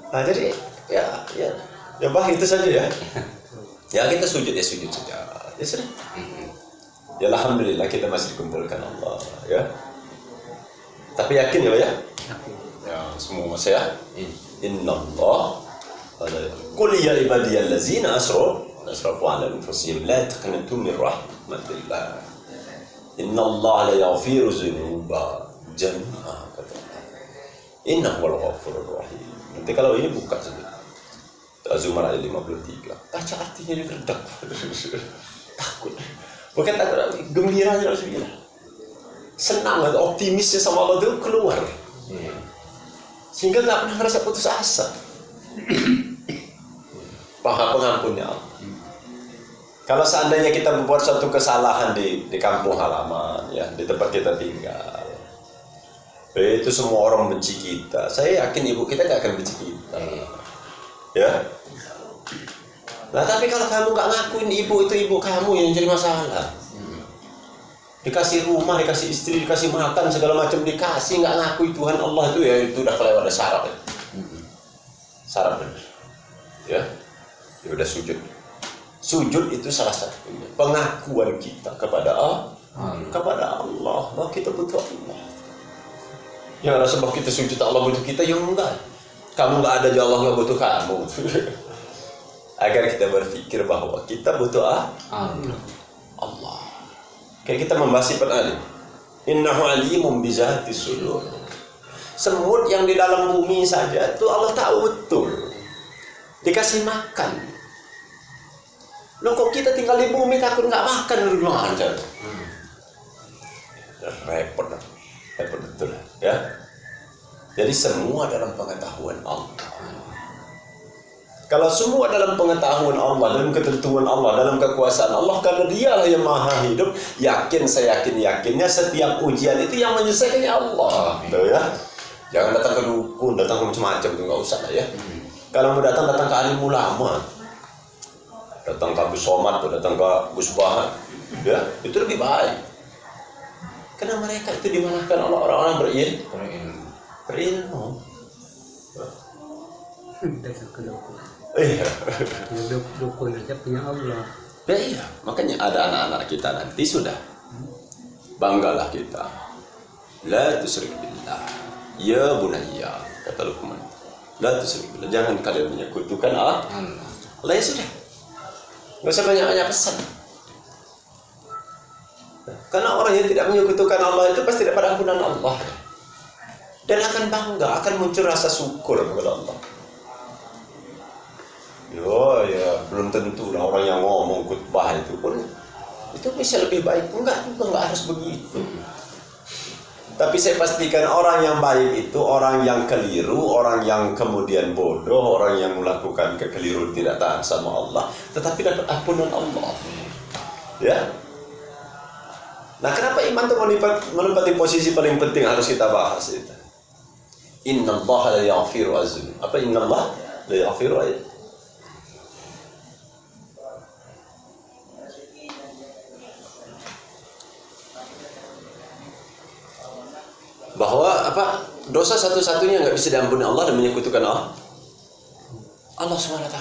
S1: Nah, jadi ya bah itu saja ya. Ya kita sujud saja. Ya sudah. Ya alhamdulillah kita masih dikumpulkan Allah ya. Tapi yakin ya, Pak ya? Ya, semua saya. Innallah qul ya ibadiyallazina asrafu ala anfusihim la taqnatu min rahmatillah. Innallaha la yaghfiru dzunuba jami'a. Innahu al-ghafurur rahim. Nanti kalau ini buka saja. Az-Zumar ayat 53. Baca artinya juga takut. Bukan takut, gembira aja Rasulullah. Senang, optimisnya sama Allah itu keluar. Sehingga nggak pernah merasa putus asa. Maha Pengampunnya Allah. Kalau seandainya kita membuat suatu kesalahan di kampung halaman, ya, di tempat kita tinggal, itu semua orang benci kita. Saya yakin ibu kita nggak akan benci kita, ya. Nah tapi kalau kamu nggak ngakuin ibu itu ibu kamu yang jadi masalah. Dikasih rumah, dikasih istri, dikasih makan segala macam dikasih, nggak ngakui Tuhan Allah itu ya itu udah kelewat syarat. Syarat benar, ya. Ya udah sujud. Sujud itu salah satunya pengakuan kita kepada Allah, bahwa kita butuh Allah. Yang ada sebab kita sujud Allah butuh kita, yang enggak. Kamu nggak ada, ya Allah nggak butuh kamu. Agar kita berpikir bahwa kita butuh Allah. Kayak kita membahas sifat alim. Innahu alimun bi zati sudur. Semut yang di dalam bumi saja itu Allah tahu betul. Dikasih makan. Loh kok kita tinggal di bumi takut nggak makan di rumah aja. Repot betul ya. Jadi semua dalam pengetahuan Allah. Kalau semua dalam pengetahuan Allah, dalam ketentuan Allah, dalam kekuasaan Allah, karena Dialah yang maha hidup, saya yakinnya setiap ujian itu yang menyelesaikannya Allah. Tuh ya. Jangan datang ke dukun, datang ke macam-macam, itu nggak usah lah ya. Kalau mau datang ke alim ulama, datang ke Gus Somad, datang ke Gus Bahan, ya itu lebih baik. Karena mereka itu dimanahkan oleh orang-orang berilmu.
S3: Datang ke dukun.
S1: Iya.
S3: Dukun aja punya Allah.
S1: Ya iya, makanya ada anak-anak kita nanti sudah. Banggalah kita. La tusyrik billah. Ya bunayya, kata Luqman. La tusyrik billah. Jangan kalian menyekutukan Allah. Ya sudah. Nggak usah banyak-banyak pesan. Karena orang yang tidak menyekutukan Allah itu pasti dapat ampunan Allah. Dan akan bangga, akan muncul rasa syukur kepada Allah. Ya belum tentu lah orang yang ngomong khutbah itu pun itu bisa lebih baik. Enggak harus begitu. Tapi saya pastikan orang yang baik itu orang yang keliru, orang yang kemudian bodoh, orang yang melakukan kekeliruan tidak taat sama Allah, tetapi dapat ampunan Allah. Ya. Nah, kenapa iman itu menempati posisi paling penting harus kita bahas itu? Innallaha la yaghfiru az-dzunub. Apa innallaha la yaghfiru? Bahwa dosa satu-satunya nggak bisa diampuni Allah dan menyekutukan Allah SWT.